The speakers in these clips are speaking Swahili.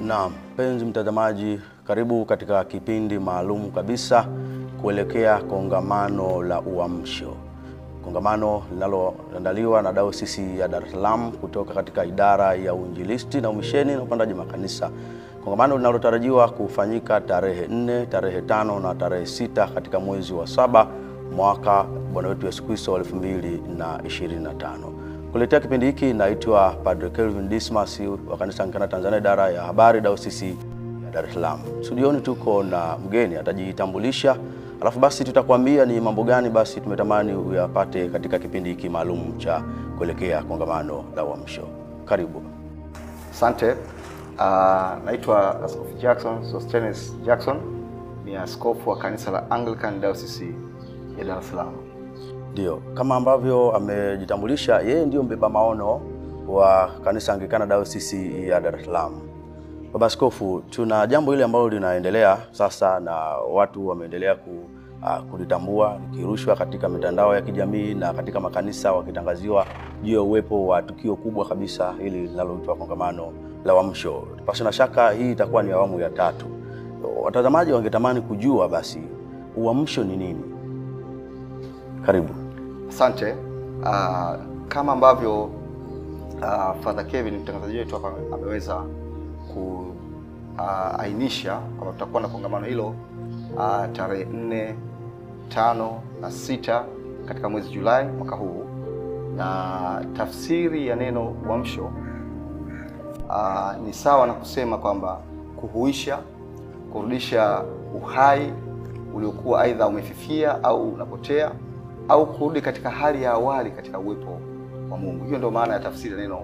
Naam, mpenzi mtazamaji, karibu katika kipindi maalum kabisa kuelekea kongamano la Uamsho. Kongamano linaloandaliwa na Dayosisi ya Dar es Salaam kutoka katika idara ya uinjilisti na umisheni na upandaji makanisa. Kongamano linalotarajiwa kufanyika tarehe 4, tarehe 5 na tarehe 6 katika mwezi wa 7 mwaka Bwana wetu Yesu Kristo 2025. Kuletea kipindi hiki naitwa Padre Kelvin Dismas wa Kanisa Anglikana Tanzania, idara ya habari, Dayosisi ya Dar es Salaam. Studioni tuko na mgeni atajitambulisha, alafu basi tutakwambia ni mambo gani basi tumetamani uyapate katika kipindi hiki maalum cha kuelekea kongamano la Uamsho. Karibu. Asante. Naitwa Askofu Jackson Sostenes Jackson, ni askofu wa Kanisa la Anglican Dayosisi ya Dar es Salaam. Ndio, kama ambavyo amejitambulisha, yeye ndio mbeba maono wa Kanisa Anglikana Dayosisi ya Dar es Salaam. Baba Askofu, tuna jambo hili ambalo linaendelea sasa na watu wameendelea kulitambua, likirushwa katika mitandao ya kijamii na katika makanisa, wakitangaziwa juu ya uwepo wa tukio kubwa kabisa hili linaloitwa kongamano la Uamsho. Pasi na shaka hii itakuwa ni awamu ya 3. Watazamaji wangetamani kujua basi Uamsho ni nini? Karibu. Asante. Kama ambavyo Father Kevin mtangazaji wetu hapa ameweza kuainisha kwamba tutakuwa na kongamano hilo tarehe 4, 5 na 6 katika mwezi Julai mwaka huu, na tafsiri ya neno uamsho ni sawa na kusema kwamba kuhuisha, kurudisha uhai uliokuwa aidha umefifia au unapotea, au kurudi katika hali ya awali katika uwepo wa Mungu. Hiyo ndio maana ya tafsiri ya neno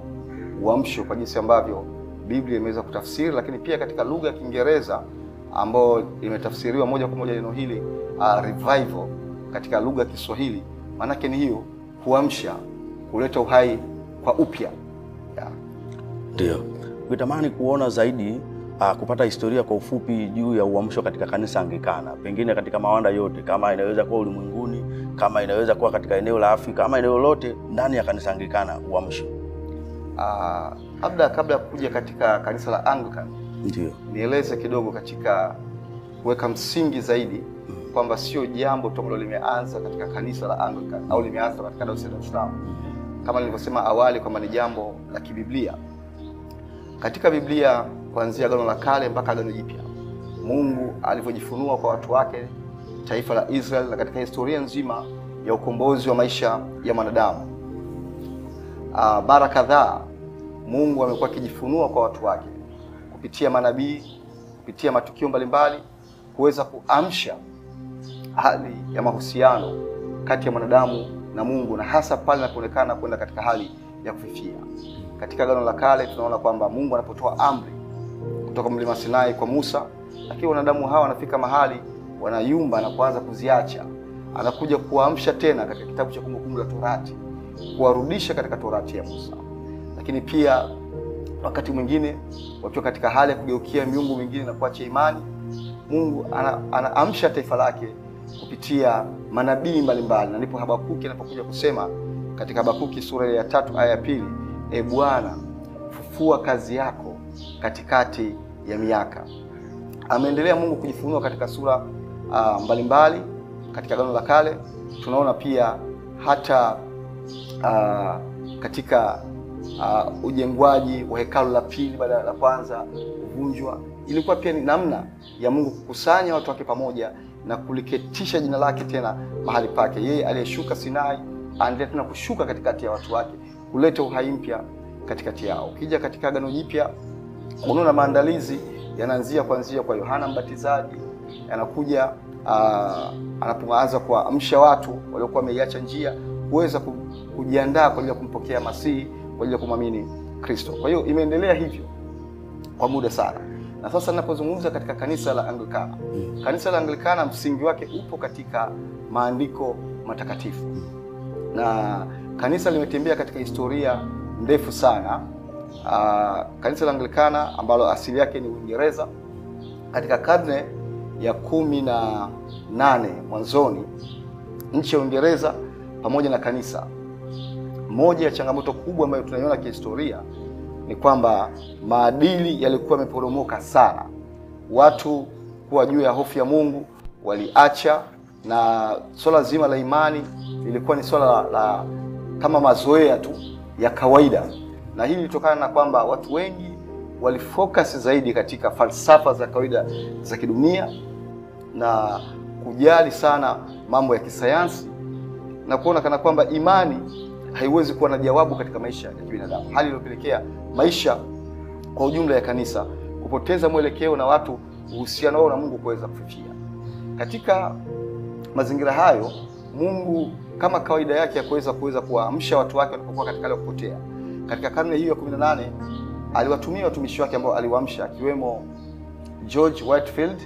uamsho kwa jinsi ambavyo Biblia imeweza kutafsiri, lakini pia katika lugha ya Kiingereza ambayo imetafsiriwa moja kwa moja neno hili revival katika lugha ya Kiswahili, maana yake ni hiyo kuamsha, kuleta uhai kwa upya. Ndio. Ukitamani kuona zaidi kupata historia kwa ufupi juu ya uamsho katika Kanisa Anglikana, pengine katika mawanda yote, kama inaweza kuwa ulimwenguni, kama inaweza kuwa katika eneo la Afrika, ama eneo lote ndani ya Kanisa Anglikana, uamsho. Kabla ya kuja katika Kanisa la Anglican, ndio nieleze kidogo katika kuweka msingi zaidi kwamba sio jambo tu ambalo limeanza katika Kanisa la Anglican au limeanza katika Dayosisi ya Dar es Salaam. Kama nilivyosema awali kwamba ni jambo la kibiblia. Katika Biblia kuanzia Agano la Kale mpaka Agano Jipya, Mungu alivyojifunua kwa watu wake, taifa la Israeli, na katika historia nzima ya ukombozi wa maisha ya mwanadamu, bara kadhaa Mungu amekuwa akijifunua kwa watu wake kupitia manabii, kupitia matukio mbalimbali, kuweza kuamsha hali ya mahusiano kati ya mwanadamu na Mungu, na hasa pale inapoonekana kwenda katika hali ya kufifia. Katika Agano la Kale tunaona kwamba Mungu anapotoa amri kutoka mlima Sinai kwa Musa, lakini wanadamu hawa wanafika mahali wanayumba na kuanza kuziacha, anakuja kuamsha tena katika kitabu cha Kumbukumbu la Torati, kuwarudisha katika Torati ya Musa. Lakini pia wakati mwingine wakiwa katika hali ya kugeukia miungu mingine na kuacha imani, Mungu anaamsha taifa lake kupitia manabii mbalimbali. Na ndipo Habakuki anapokuja kusema katika Habakuki sura ya 3 aya ya 2, E Bwana, fufua kazi yako katikati ya miaka. Ameendelea Mungu kujifunua katika sura mbalimbali katika Agano la Kale. Tunaona pia hata katika ujengwaji wa hekalu la pili baada ya la kwanza kuvunjwa, ilikuwa pia ni namna ya Mungu kukusanya watu wake pamoja na kuliketisha jina lake tena mahali pake. Yeye aliyeshuka Sinai anaendelea tena kushuka katikati ya watu wake, kuleta uhai mpya katikati yao. Ukija katika Agano Jipya, unaona maandalizi yanaanzia kuanzia kwa Yohana Mbatizaji, yanakuja anapoanza kuamsha watu waliokuwa wameiacha njia kuweza kujiandaa kwa ajili ya kumpokea Masihi, kwa ajili ya kumwamini Kristo. Kwa hiyo imeendelea hivyo kwa muda sana. Na sasa ninapozungumza katika Kanisa la Anglikana, Kanisa la Anglikana msingi wake upo katika maandiko matakatifu. Na kanisa limetembea katika historia ndefu sana. Kanisa la Anglikana ambalo asili yake ni Uingereza, katika karne ya 18 mwanzoni, nchi ya Uingereza pamoja na kanisa, moja ya changamoto kubwa ambayo tunaiona kihistoria ni kwamba maadili yalikuwa yameporomoka sana. Watu kuwa juu ya hofu ya Mungu waliacha, na swala zima la imani lilikuwa ni swala la kama mazoea tu ya kawaida. Na hili litokana na kwamba watu wengi walifocus zaidi katika falsafa za kawaida za kidunia na kujali sana mambo ya kisayansi na kuona kana kwamba imani haiwezi kuwa na jawabu katika maisha ya kibinadamu. Hali iliyopelekea maisha kwa ujumla ya kanisa kupoteza mwelekeo na watu uhusiano wao na Mungu kuweza kufifia. Katika mazingira hayo, Mungu kama kawaida yake ya kuweza kuwaamsha watu wake walipokuwa katika hali ya kupotea. Katika karne hiyo ya 18 aliwatumia watumishi wake ambao aliwaamsha, akiwemo George Whitefield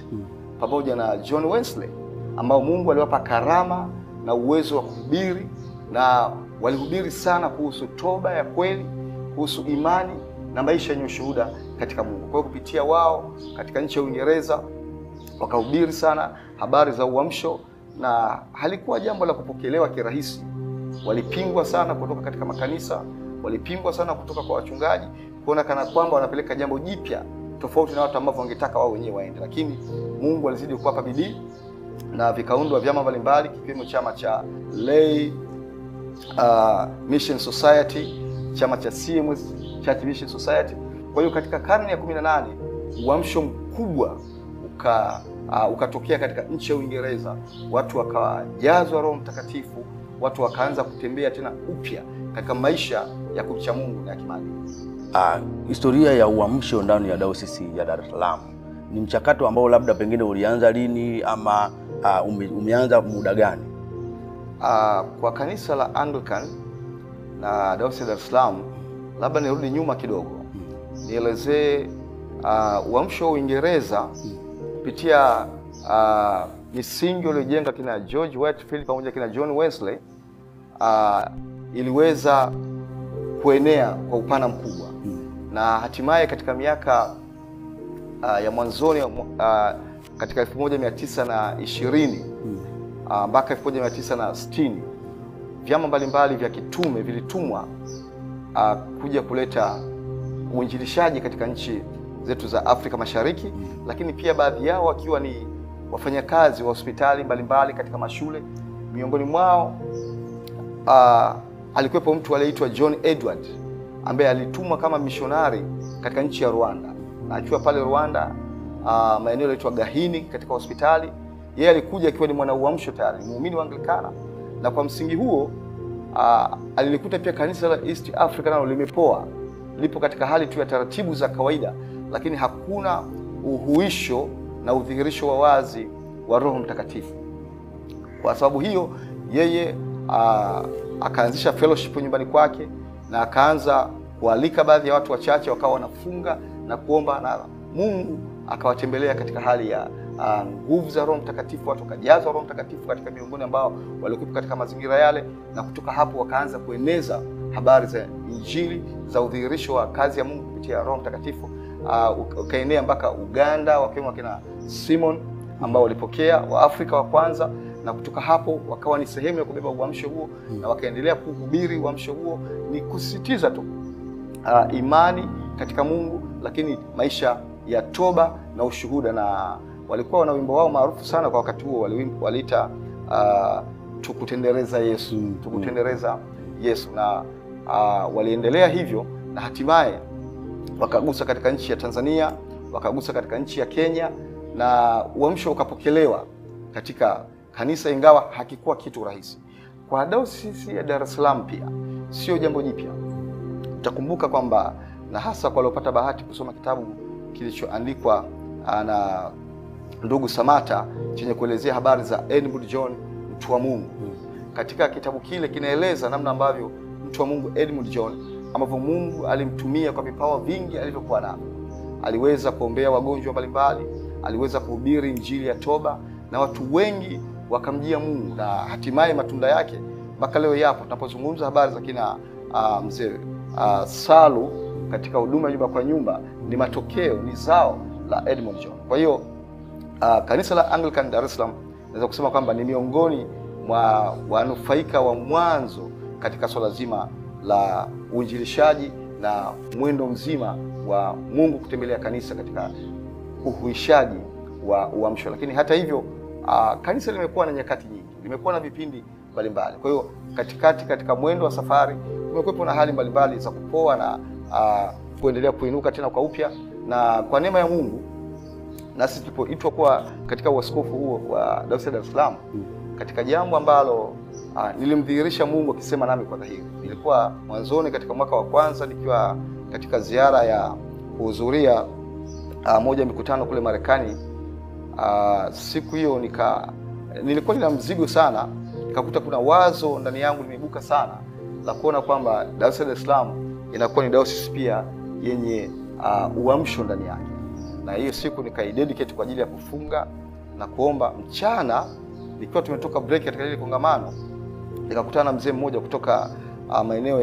pamoja na John Wesley, ambao Mungu aliwapa karama na uwezo wa kuhubiri, na walihubiri sana kuhusu toba ya kweli, kuhusu imani na maisha yenye ushuhuda katika Mungu. Kwa hiyo kupitia wao katika nchi ya Uingereza wakahubiri sana habari za uamsho, na halikuwa jambo la kupokelewa kirahisi. Walipingwa sana kutoka katika makanisa, walipingwa sana kutoka kwa wachungaji, kuona kana kwamba wanapeleka jambo jipya tofauti na watu ambao wangetaka wao wenyewe waende. Lakini Mungu alizidi kuwapa bidii na vikaundwa vyama mbalimbali, kikiwemo chama cha Lay Mission Society, chama cha CMS Church Mission Society. Kwa hiyo katika karne ya 18 uamsho mkubwa ukatokea katika nchi ya Uingereza. Watu wakajazwa Roho Mtakatifu, watu wakaanza kutembea tena upya katika maisha ya kumcha Mungu na kimaadili. Historia ya uamsho ndani ya Dayosisi ya Dar es Salaam ni mchakato ambao labda pengine ulianza lini ama umeanza muda gani? Kwa kanisa la Anglican na Dayosisi ya Dar es Salaam, labda nirudi nyuma kidogo, nielezee uamsho wa Uingereza kupitia misingi iliyojenga kina George Whitefield pamoja kina John Wesley, iliweza kuenea kwa upana mkubwa, na hatimaye katika miaka ya mwanzoni katika 1920 mpaka 1960 vyama mbalimbali vya kitume vilitumwa kuja kuleta uinjilishaji katika nchi zetu za Afrika Mashariki, lakini pia baadhi yao wakiwa ni wafanyakazi wa hospitali mbalimbali katika mashule. Miongoni mwao alikuwepo mtu aliyeitwa John Edward, ambaye alitumwa kama missionary katika nchi ya Rwanda. Na akiwa pale Rwanda, maeneo yanaitwa Gahini katika hospitali, yeye alikuja akiwa ni mwana uamsho tayari, muumini wa Anglikana, na kwa msingi huo alilikuta pia kanisa la East Africa nalo limepoa, lipo katika hali tu ya taratibu za kawaida, lakini hakuna uhuisho na udhihirisho wa wazi wa Roho Mtakatifu. Kwa sababu hiyo yeye akaanzisha fellowship nyumbani kwake, na akaanza kualika baadhi ya watu wachache, wakawa wanafunga na kuomba, na Mungu akawatembelea katika hali ya nguvu za Roho Mtakatifu. Watu wakajazwa Roho Mtakatifu katika miongoni ambao walikuwa katika mazingira yale, na kutoka hapo wakaanza kueneza habari za Injili za udhihirisho wa kazi ya Mungu kupitia Roho Mtakatifu. Ukaenea mpaka Uganda, wakiwemo kina Simon ambao walipokea wa Afrika wa kwanza, na kutoka hapo wakawa ni sehemu ya kubeba uamsho huo, na wakaendelea kuhubiri uamsho huo. Ni kusisitiza tu imani katika Mungu, lakini maisha ya toba na ushuhuda. Na walikuwa na wimbo wao maarufu sana kwa wakati huo, waliita tukutendereza Yesu, tukutendereza Yesu. Na waliendelea hivyo, na hatimaye wakagusa katika nchi ya Tanzania, wakagusa katika nchi ya Kenya, na uamsho ukapokelewa katika kanisa, ingawa hakikuwa kitu rahisi. Kwa Dayosisi ya Dar es Salaam pia sio jambo jipya. Utakumbuka kwamba, na hasa kwa waliopata bahati kusoma kitabu kilichoandikwa na ndugu Samata chenye kuelezea habari za Edmund John, mtu wa Mungu. Katika kitabu kile kinaeleza namna ambavyo mtu wa Mungu Edmund John, ambavyo Mungu alimtumia kwa vipawa vingi alivyokuwa navyo. Aliweza kuombea wagonjwa mbalimbali, aliweza kuhubiri Injili ya toba, na watu wengi wakamjia Mungu, na hatimaye matunda yake mpaka leo yapo. Tunapozungumza habari za kina mzee Salu katika huduma nyumba kwa nyumba, ni matokeo, ni zao la Edmund John. Kwa hiyo kanisa la Anglican Dar es Salaam naweza kusema kwamba ni miongoni mwa wanufaika wa mwanzo katika swala zima la uinjilishaji na mwendo mzima wa Mungu kutembelea kanisa katika uhuishaji wa uamsho. Lakini hata hivyo kanisa limekuwa na nyakati nyingi, limekuwa na vipindi mbalimbali. Kwa hiyo katika mwendo wa safari kumekuwepo na hali mbalimbali za kupoa na kuendelea kuinuka tena kwa upya, na kwa neema ya Mungu nasi tulipoitwa kuwa katika uaskofu huo wa Dayosisi ya Dar es Salaam, katika jambo ambalo nilimdhihirisha Mungu akisema nami kwa dhahiri. Nilikuwa mwanzoni katika mwaka wa kwanza nikiwa katika ziara ya kuhudhuria moja ya mikutano kule Marekani. Siku hiyo nilikuwa nina mzigo sana, nikakuta kuna wazo ndani yangu limeibuka sana la kuona kwamba Dayosisi ya Dar es Salaam inakuwa ni dayosisi pia yenye uamsho ndani yake. Na hiyo siku nikaidedicate kwa ajili ya kufunga na kuomba. Mchana nikiwa tumetoka break katika ile kongamano, nikakutana na mzee mmoja kutoka maeneo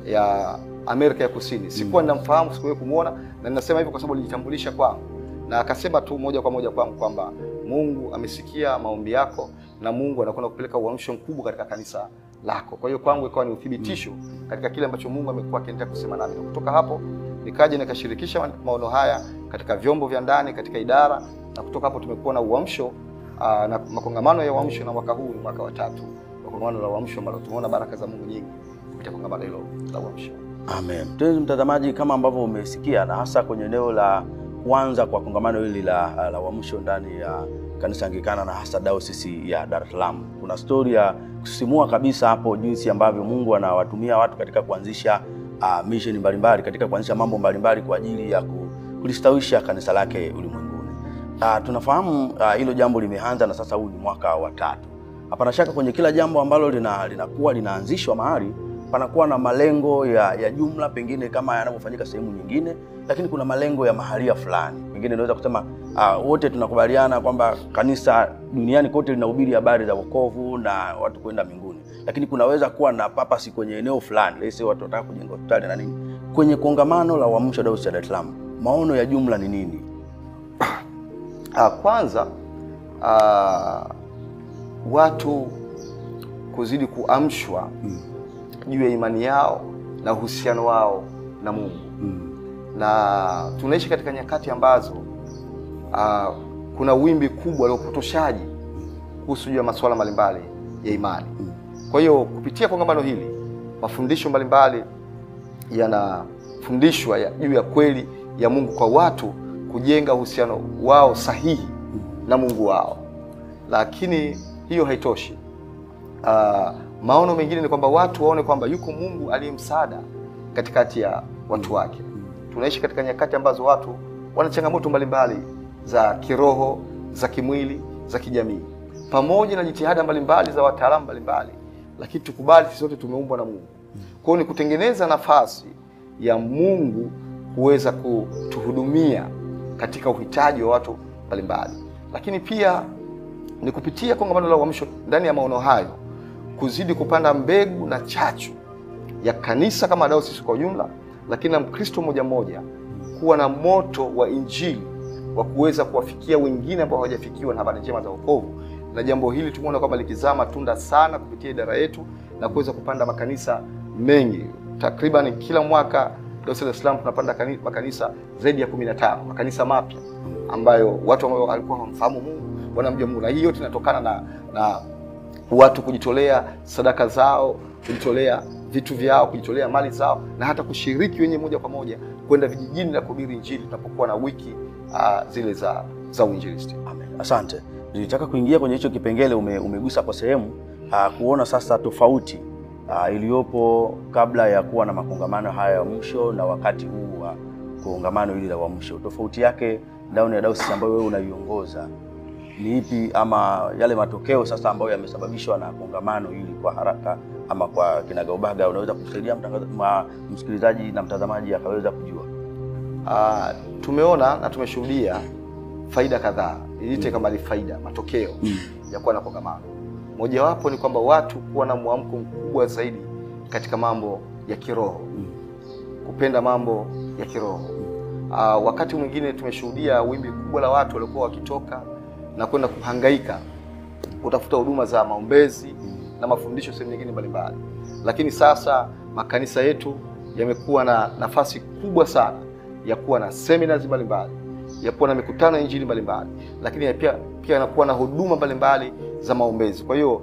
ya Amerika ya Kusini. Sikuwa ninamfahamu, sikuwahi kumuona, na ninasema hivyo kwa sababu alijitambulisha kwangu, na akasema tu moja kwa moja kwangu kwamba Mungu amesikia maombi yako na Mungu anakwenda kupeleka uamsho mkubwa katika kanisa lako. Kwa hiyo kwangu ikawa ni uthibitisho katika kile ambacho Mungu amekuwa akiendelea kusema nami. Na kutoka hapo nikaja nikashirikisha maono haya katika vyombo vya ndani, katika idara, na kutoka hapo tumekuwa na uamsho na makongamano ya uamsho, na mwaka huu ni mwaka wa 3 wa kongamano la uamsho ambalo tumeona baraka za Mungu nyingi kupitia kongamano hilo la uamsho. Amen. Mpenzi mtazamaji, kama ambavyo umesikia, na hasa kwenye eneo la kwanza kwa kongamano hili la uamsho ndani ya kanisa Anglikana na hasa Dayosisi ya Dar es Salaam, kuna story ya kusisimua kabisa hapo, jinsi ambavyo Mungu anawatumia watu katika kuanzisha mission mbalimbali, katika kuanzisha mambo mbalimbali kwa ajili ya kulistawisha kanisa lake ulimwenguni. Tunafahamu hilo jambo limeanza, na sasa huu ni mwaka wa 3. Hapana shaka kwenye kila jambo ambalo linakuwa linaanzishwa mahali panakuwa na malengo ya jumla, pengine kama yanavyofanyika sehemu nyingine, lakini kuna malengo ya mahalia fulani. Pengine naweza kusema wote tunakubaliana kwamba kanisa duniani kote linahubiri habari za wokovu na watu kwenda mbinguni, lakini kunaweza kuwa na purpose kwenye eneo fulani. Lese watu wanataka kujenga hospitali na nini. Kwenye kongamano la uamsho Dayosisi ya Dar es Salaam, maono ya jumla ni nini? Kwanza watu kuzidi kuamshwa juu ya imani yao na uhusiano wao na Mungu. Na tunaishi katika nyakati ambazo kuna wimbi kubwa la upotoshaji kuhusu juu ya masuala mbalimbali ya imani. Kwa hiyo kupitia kongamano hili, mafundisho mbalimbali yanafundishwa juu ya kweli ya Mungu kwa watu kujenga uhusiano wao sahihi na Mungu wao. Lakini hiyo haitoshi. Maono mengine ni kwamba watu waone kwamba yuko Mungu aliyemsaada katikati ya watu wake. Tunaishi katika nyakati ambazo watu wana changamoto mbalimbali za kiroho, za kimwili, za kijamii, pamoja na jitihada mbalimbali za wataalamu mbalimbali, lakini tukubali sisi sote tumeumbwa na Mungu. Kwa hiyo ni kutengeneza nafasi ya Mungu kuweza kutuhudumia katika uhitaji wa watu mbalimbali. Lakini pia ni kupitia kongamano la uamsho, ndani ya maono hayo kuzidi kupanda mbegu na chachu ya kanisa kama dayosisi kwa ujumla, lakini na Mkristo mmoja mmoja kuwa na moto wa Injili wa kuweza kuwafikia wengine ambao hawajafikiwa na habari njema za wokovu. Na jambo hili tumeona kwamba likizaa matunda sana kupitia idara yetu na kuweza kupanda makanisa mengi. Takriban kila mwaka Dayosisi ya Dar es Salaam tunapanda makanisa zaidi ya 15, makanisa mapya ambayo watu ambao walikuwa hawamfahamu Mungu wanamjua Mungu. Na hiyo yote inatokana na watu kujitolea sadaka zao, kujitolea vitu vyao, kujitolea mali zao, na hata kushiriki wenyewe moja kwa moja kwenda vijijini na kuhubiri Injili tunapokuwa na wiki zile za uinjilisti. Amen. Asante. Nilitaka kuingia kwenye hicho kipengele, umegusa kwa sehemu kuona sasa tofauti iliyopo kabla ya kuwa na makongamano haya ya uamsho na wakati huu wa kongamano hili la uamsho. Tofauti yake ndani ya dayosisi ambayo wewe unaiongoza ni ipi, ama yale matokeo sasa ambayo yamesababishwa na kongamano hili kwa haraka ama kwa kinagaubaga, unaweza kusaidia msikilizaji na mtazamaji akaweza kujua? Tumeona na tumeshuhudia faida kadhaa. Niite kama ni faida, matokeo ya kuwa na kongamano. Mojawapo ni kwamba watu kuwa na mwamko mkubwa zaidi katika mambo ya kiroho, kupenda mambo ya kiroho. Wakati mwingine tumeshuhudia wimbi kubwa la watu waliokuwa wakitoka na kwenda kuhangaika kutafuta huduma za maombezi na mafundisho sehemu nyingine mbalimbali. Lakini sasa makanisa yetu yamekuwa na nafasi kubwa sana ya kuwa na seminars mbalimbali, ya kuwa na mikutano ya injili mbalimbali, lakini pia yanakuwa na huduma mbalimbali za maombezi. Kwa hiyo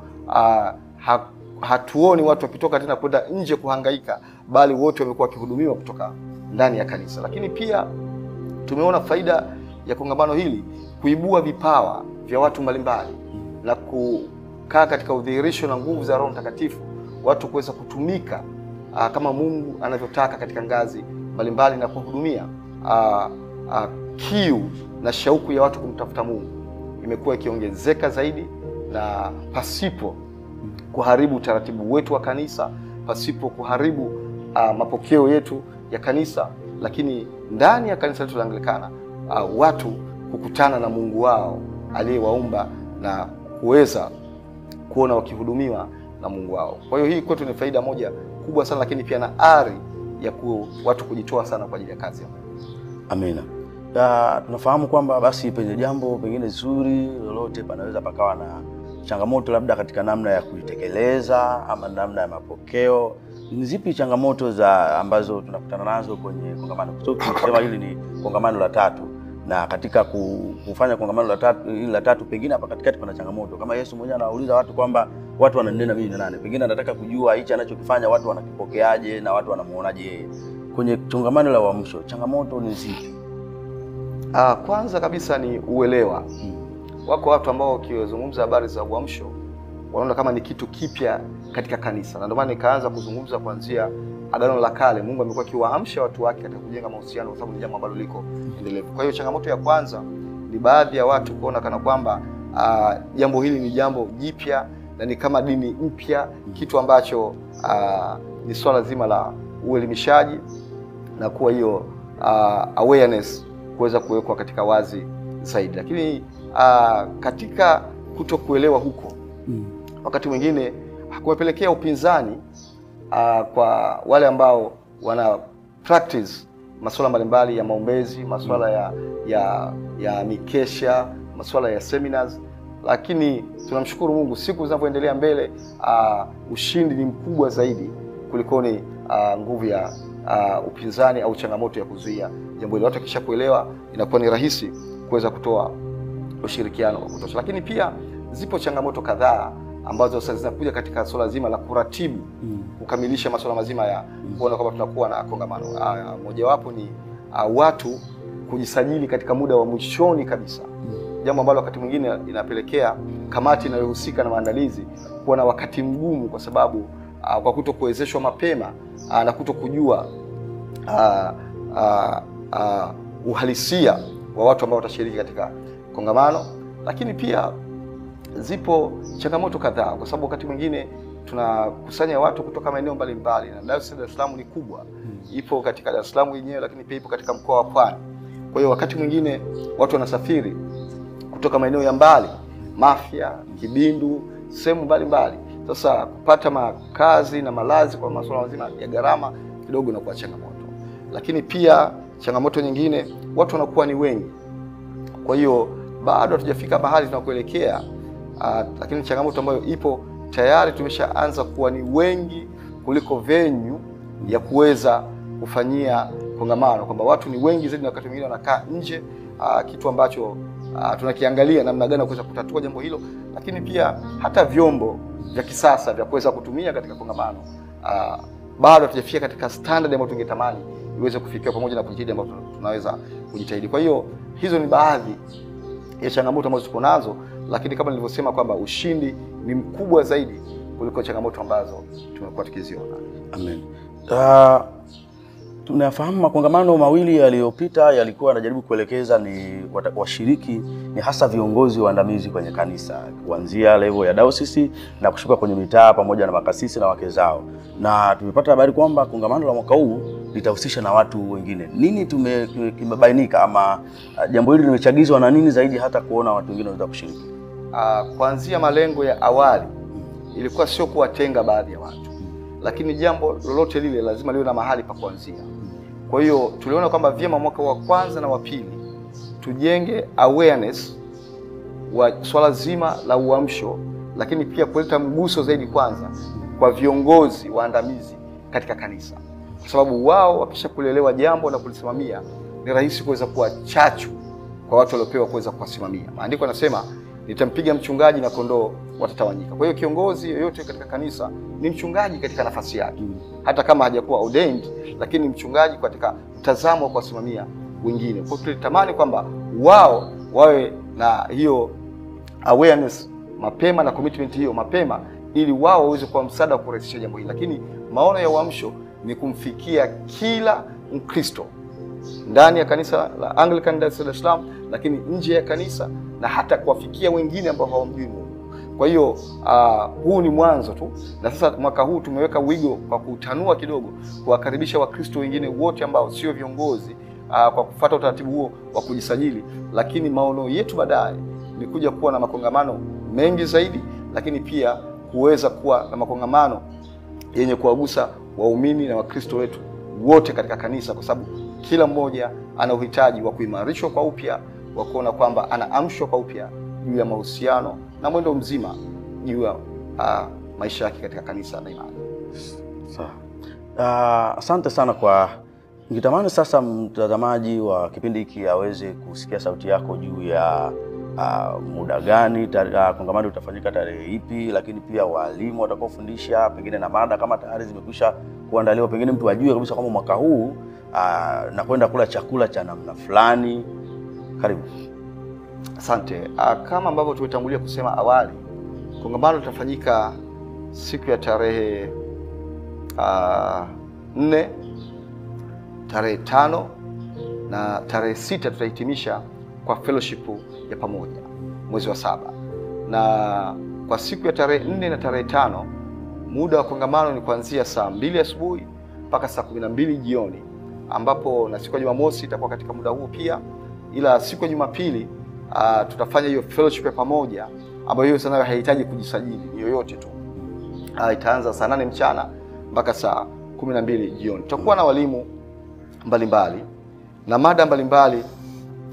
hatuoni watu wakitoka tena kwenda nje kuhangaika, bali wote wamekuwa wakihudumiwa kutoka ndani ya kanisa. Lakini pia tumeona faida ya kongamano hili kuibua vipawa vya watu mbalimbali na kukaa katika udhihirisho na nguvu za Roho Mtakatifu, watu kuweza kutumika kama Mungu anavyotaka katika ngazi mbalimbali na kuhudumia. Kiu na shauku ya watu kumtafuta Mungu imekuwa ikiongezeka zaidi, na pasipo kuharibu utaratibu wetu wa kanisa, pasipo kuharibu mapokeo yetu ya kanisa, lakini ndani ya kanisa letu la Anglikana watu kukutana na Mungu wao aliyewaumba na kuweza kuona wakihudumiwa na Mungu wao. Kwa hiyo hii kwetu ni faida moja kubwa sana, lakini pia na ari ya watu kujitoa sana kwa ajili ya kazi ya Mungu. Amina. Tunafahamu kwamba basi penye jambo pengine zuri lolote panaweza pakawa na changamoto, labda katika namna ya kuitekeleza ama namna ya mapokeo. Ni zipi changamoto ambazo tunakutana nazo kwenye kongamano? Kwa sababu tunasema hili ni kongamano la 3, na katika kufanya kongamano la tatu pengine hapa katikati kuna changamoto. Kama Yesu mwenyewe anauliza watu kwamba watu wananena mimi ni nani, pengine anataka kujua hichi anachokifanya watu wanakipokeaje na watu wanamuonaje yeye. Kwenye kongamano la uamsho changamoto ni zipi? Kwanza kabisa ni uelewa. Wako watu ambao ukiwazungumza habari za uamsho wanaona kama ni kitu kipya katika kanisa, na ndio maana nikaanza kuzungumza kuanzia Agano la Kale. Mungu amekuwa akiwaamsha watu wake katika kujenga mahusiano, kwa sababu ni jambo ambalo liko endelevu. Kwa hiyo changamoto ya kwanza ni baadhi ya watu kuona kana kwamba jambo hili ni jambo jipya na ni kama dini mpya, kitu ambacho ni swala zima la uelimishaji na kuwa hiyo awareness kuweza kuwekwa katika wazi zaidi. Lakini katika kutokuelewa huko, wakati mwingine kumepelekea upinzani kwa wale ambao wana practice masuala mbalimbali ya maombezi, masuala ya mikesha, masuala ya seminars. Lakini tunamshukuru Mungu, siku zinavyoendelea mbele ushindi ni mkubwa zaidi kuliko ni nguvu ya upinzani au changamoto ya kuzuia jambo hilo. Watu kisha kuelewa, inakuwa ni rahisi kuweza kutoa ushirikiano wa kutosha. Lakini pia zipo changamoto kadhaa ambazo sasa zinakuja katika swala zima la kuratibu, kukamilisha masuala mazima ya kuona kwamba tunakuwa na kongamano. Mojawapo ni watu kujisajili katika muda wa mwishoni kabisa, jambo ambalo wakati mwingine inapelekea kamati inayohusika na maandalizi kuwa na wakati mgumu, kwa sababu kwa kutokuwezeshwa mapema na kutokujua uhalisia wa watu ambao watashiriki katika kongamano. Lakini pia zipo changamoto kadhaa, kwa sababu wakati mwingine tunakusanya watu kutoka maeneo mbalimbali, na Dar es Salaam ni kubwa, ipo katika Dar es Salaam yenyewe, lakini pia ipo katika mkoa wa Pwani. Kwa hiyo wakati mwingine watu wanasafiri kutoka maeneo ya mbali, Mafia, Kibindu, sehemu mbalimbali. Sasa kupata makazi na malazi kwa masuala mazima ya gharama kidogo inakuwa changamoto. Lakini pia changamoto nyingine, watu wanakuwa ni wengi, kwa hiyo bado hatujafika mahali tunakoelekea. Lakini changamoto ambayo ipo tayari, tumeshaanza kuwa ni wengi kuliko venue ya kuweza kufanyia kongamano, kwamba watu ni wengi zaidi na wakati mwingine wanakaa nje, kitu ambacho tunakiangalia namna gani kuweza kutatua jambo hilo. Lakini pia hata vyombo vya kisasa vya kuweza kutumia katika kongamano bado hatujafika katika standard ambayo tungetamani iweze kufikia, pamoja na kujitahidi ambayo tunaweza kujitahidi. Kwa hiyo hizo ni baadhi ya changamoto ambazo tuko nazo, lakini kama nilivyosema kwamba ushindi ni mkubwa zaidi kuliko changamoto ambazo tumekuwa tukiziona. Amen. Tunafahamu makongamano mawili yaliyopita yalikuwa yanajaribu kuelekeza ni washiriki ni hasa viongozi waandamizi kwenye kanisa, kuanzia level ya diocese na kushuka kwenye mitaa, pamoja na makasisi na wake zao. Na tumepata habari kwamba kongamano la mwaka huu litahusisha na watu wengine. Nini kimebainika, ama jambo hili limechagizwa na nini zaidi hata kuona watu wengine wanaweza kushiriki? Kuanzia malengo ya awali ilikuwa sio kuwatenga baadhi ya watu, lakini jambo lolote lile lazima liwe na mahali pa kuanzia. Kwa hiyo tuliona kwamba vyema mwaka wa kwanza na wa pili tujenge awareness wa swala zima la uamsho, lakini pia kuleta mguso zaidi kwanza kwa viongozi waandamizi katika kanisa. kwa sababu wao wakisha kulelewa jambo na kulisimamia ni rahisi kuweza kuwa chachu kwa watu waliopewa kuweza kuwasimamia. Maandiko yanasema nitampiga mchungaji na kondoo watatawanyika. Kwa hiyo kiongozi yoyote katika kanisa ni mchungaji katika nafasi yake, hata kama hajakuwa ordained, lakini mchungaji katika mtazamo wa kuwasimamia wengine. Kwa hiyo tulitamani kwamba wao wawe na hiyo awareness mapema na commitment hiyo mapema, ili wao waweze kuwa msaada wa kurahisisha jambo hili. Lakini maono ya uamsho ni kumfikia kila Mkristo ndani ya kanisa la Anglican Dar es Salaam, lakini nje ya kanisa, na hata kuwafikia wengine ambao hawamjui Mungu. Kwa hiyo huu ni mwanzo tu, na sasa mwaka huu tumeweka wigo kwa kutanua kidogo, kuwakaribisha Wakristo wengine wote ambao sio viongozi kwa kufuata utaratibu huo wa kujisajili. Lakini maono yetu baadaye ni kuja kuwa na makongamano mengi zaidi, lakini pia kuweza kuwa na makongamano yenye kuwagusa waumini na Wakristo wetu wote katika kanisa, kwa sababu kila mmoja ana uhitaji wa kuimarishwa kwa upya, wa kuona kwamba anaamshwa kwa upya juu ya mahusiano na mwendo mzima juu ya maisha yake katika kanisa na imani. Sawa. Asante sana. Kwa ningetamani sasa mtazamaji wa kipindi hiki aweze kusikia sauti yako juu ya muda gani kongamano utafanyika, tarehe ipi, lakini pia walimu watakaofundisha, pengine na mada kama tayari zimekwisha kuandaliwa, pengine mtu ajue kabisa kama mwaka huu na kwenda kula chakula cha namna fulani. Karibu. Asante. Kama ambavyo tumetangulia kusema awali, kongamano litafanyika siku ya tarehe 4, tarehe 5 na tarehe 6 tutahitimisha kwa fellowship ya pamoja mwezi wa 7. Na kwa siku ya tarehe 4 na tarehe 5, muda wa kongamano ni kuanzia saa 2 asubuhi mpaka saa 12 jioni, ambapo na siku ya Jumamosi itakuwa katika muda huo pia. Ila siku ya Jumapili tutafanya hiyo fellowship ya pamoja, ambayo hiyo sana haihitaji kujisajili, ni yoyote tu. Itaanza saa 8 mchana mpaka saa 12 jioni. Tutakuwa na walimu mbalimbali na mada mbalimbali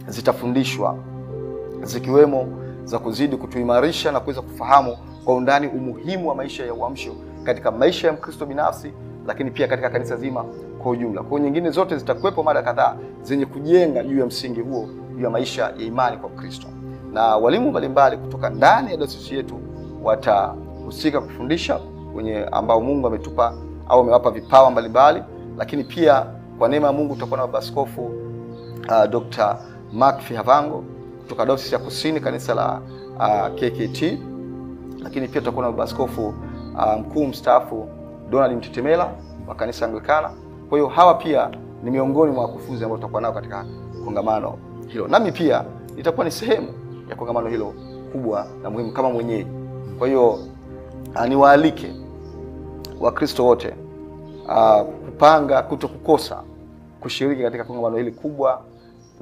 zitafundishwa, zikiwemo za kuzidi kutuimarisha na kuweza kufahamu kwa undani umuhimu wa maisha ya uamsho katika maisha ya Mkristo binafsi, lakini pia katika kanisa zima kwa ujumla. Kwa nyingine zote zitakuwepo mada kadhaa zenye kujenga juu ya msingi huo, juu ya maisha ya imani kwa Mkristo. Na walimu mbalimbali kutoka ndani ya dayosisi yetu watahusika kufundisha, wenye ambao Mungu ametupa au amewapa vipawa mbalimbali. Lakini pia kwa neema ya Mungu tutakuwa na baba askofu Dr. Mark Fihavango kutoka Dayosisi ya Kusini, kanisa la KKT. Lakini pia tutakuwa na baba askofu mkuu mstaafu Donald Mtetemela wa kanisa Anglikana. Kwa hiyo hawa pia ni miongoni mwa wakufunzi ambao tutakuwa nao katika kongamano hilo. Nami pia nitakuwa ni sehemu ya kongamano hilo kubwa na muhimu kama mwenyeji. Kwa hiyo niwaalike Wakristo wote kupanga kutokukosa kushiriki katika kongamano hili kubwa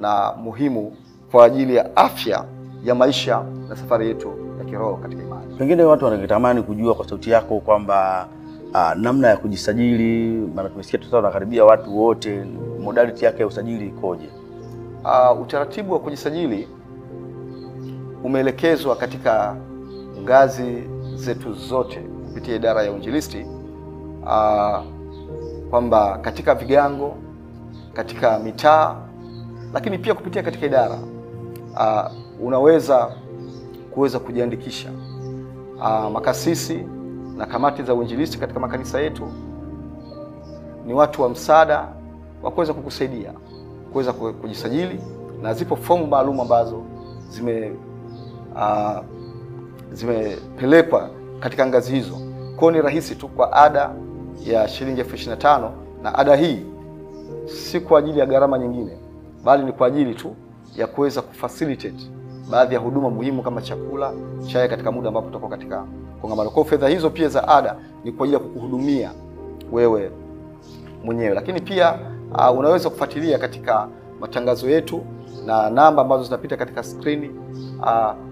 na muhimu kwa ajili ya afya ya maisha na safari yetu ya kiroho katika imani. Pengine watu wanatamani kujua kwa sauti yako kwamba namna ya kujisajili, maana tumesikia sasa unakaribia watu wote, modality yake ya usajili ikoje? Utaratibu wa kujisajili umeelekezwa katika ngazi zetu zote kupitia idara ya uinjilisti, kwamba katika vigango, katika mitaa, lakini pia kupitia katika idara unaweza kuweza kujiandikisha. Makasisi na kamati za uinjilisti katika makanisa yetu ni watu wa msaada wa kuweza kukusaidia kuweza kujisajili, na zipo fomu maalum ambazo zimepelekwa katika ngazi hizo. Kwa ni rahisi tu kwa ada ya shilingi 25,000, na ada hii si kwa ajili ya gharama nyingine, bali ni kwa ajili tu ya kuweza kufacilitate baadhi ya huduma muhimu kama chakula, chai katika muda ambapo tutakuwa katika kongamano. Kwa fedha hizo pia za ada ni kwa ajili ya kukuhudumia wewe mwenyewe. Lakini pia unaweza kufuatilia katika matangazo yetu na namba ambazo zinapita katika skrini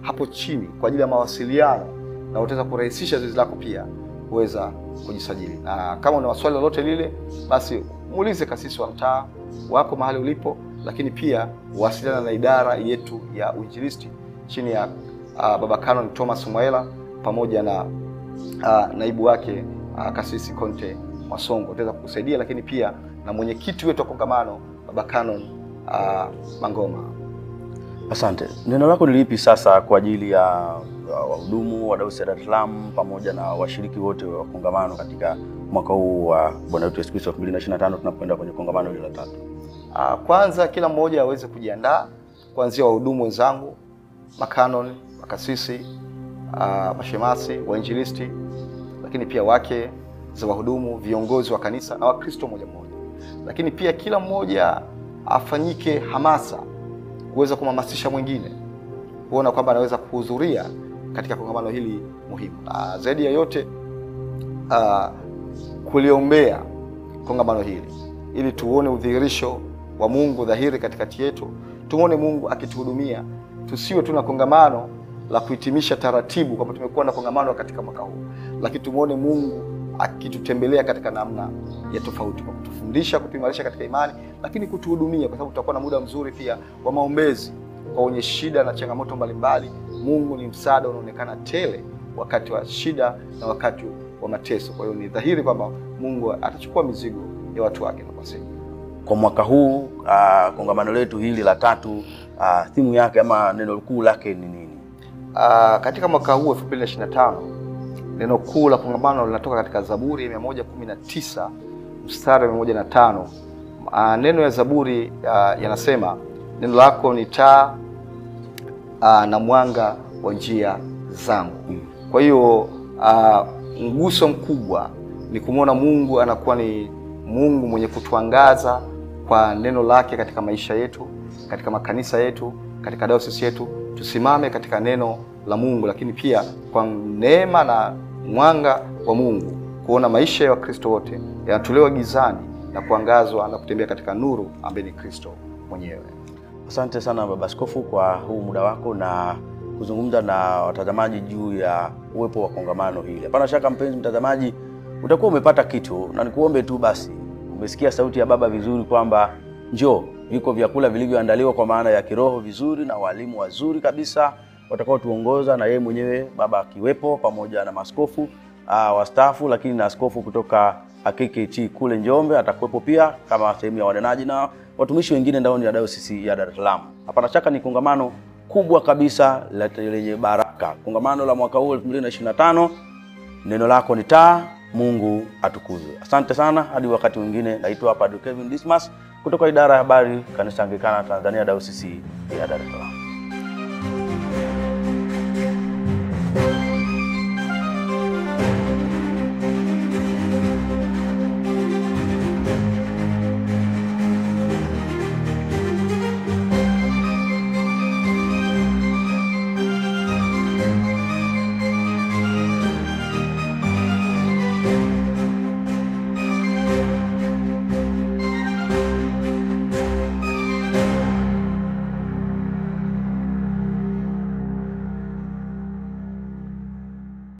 hapo chini kwa ajili ya mawasiliano, na utaweza kurahisisha zoezi lako pia kuweza kujisajili. Na kama una swali lolote lile, basi muulize kasisi wa mtaa wako mahali ulipo, lakini pia wasiliana na idara yetu ya uinjilisti chini ya Baba Canon Thomas Mwaela pamoja na naibu wake kasisi Conte Masongo. Utaweza kukusaidia, lakini pia na mwenyekiti wetu wa kongamano Baba Canon Mangoma. Asante. Neno lako ni lipi sasa kwa ajili ya wahudumu wa Dayosisi ya Dar es Salaam pamoja na washiriki wote wa kongamano katika mwaka huu wa Bwana wetu Yesu Kristo 2025 tunapoenda kwenye kongamano hili la 3? Kwanza kila mmoja aweze kujiandaa, kuanzia wahudumu wenzangu, makanon, makasisi, mashemasi, wainjilisti, lakini pia wake za wahudumu, viongozi wa kanisa na Wakristo moja moja. Lakini pia kila mmoja afanyike hamasa kuweza kuhamasisha mwingine kuona kwamba anaweza kuhudhuria katika kongamano hili muhimu. Zaidi ya yote kuliombea kongamano hili ili tuone udhihirisho wa Mungu dhahiri katikati yetu. Tuone Mungu akituhudumia. Tusiwe tuna kongamano la kuhitimisha taratibu kama tumekuwa na kongamano katika mwaka huu, lakini tumuone Mungu akitutembelea katika namna ya tofauti, kwa kutufundisha, kutuimarisha katika imani, lakini kutuhudumia, kwa sababu tutakuwa na muda mzuri pia wa maombezi kwa wenye shida na changamoto mbalimbali. Mungu ni msaada unaonekana tele wakati wa shida na wakati wa mateso. Kwa hiyo ni dhahiri kwamba Mungu atachukua mizigo ya watu wake na kuwasaidia. Kwa mwaka huu kongamano letu hili la 3, thimu yake ama neno kuu lake ni nini? Katika mwaka huu 2025 neno kuu la kongamano linatoka katika Zaburi 119 mstari 105. Neno ya Zaburi yanasema, neno lako ni taa na mwanga wa njia zangu. Kwa hiyo mguso mkubwa ni kumwona Mungu anakuwa ni Mungu mwenye kutuangaza kwa neno lake katika maisha yetu, katika makanisa yetu, katika dayosisi yetu. Tusimame katika neno la Mungu, lakini pia kwa neema na mwanga wa Mungu kuona maisha ya Wakristo wote yanatolewa gizani na kuangazwa na kutembea katika nuru ambaye ni Kristo mwenyewe. Asante sana Baba Askofu kwa huu muda wako na kuzungumza na watazamaji juu ya uwepo wa kongamano hili. Hapana shaka mpenzi mtazamaji, utakuwa umepata kitu, na nikuombe tu basi umesikia sauti ya Baba vizuri kwamba njoo, viko vyakula vilivyoandaliwa kwa maana ya kiroho vizuri na walimu wazuri kabisa watakao tuongoza, na yeye mwenyewe Baba akiwepo pamoja na maaskofu wastaafu, lakini na askofu kutoka KKKT kule Njombe atakuwepo pia kama sehemu ya wanenaji na watumishi wengine ndani ya Dayosisi ya Dar es Salaam. Hapana shaka ni kongamano kubwa kabisa lenye baraka. Kongamano la mwaka huu 2025, neno lako ni taa, Mungu atukuzwe. Asante sana, hadi wakati mwingine. Naitwa Padre Kevin Dismas kutoka idara ya habari Kanisa Anglikana Tanzania, Dayosisi ya Dar es Salaam.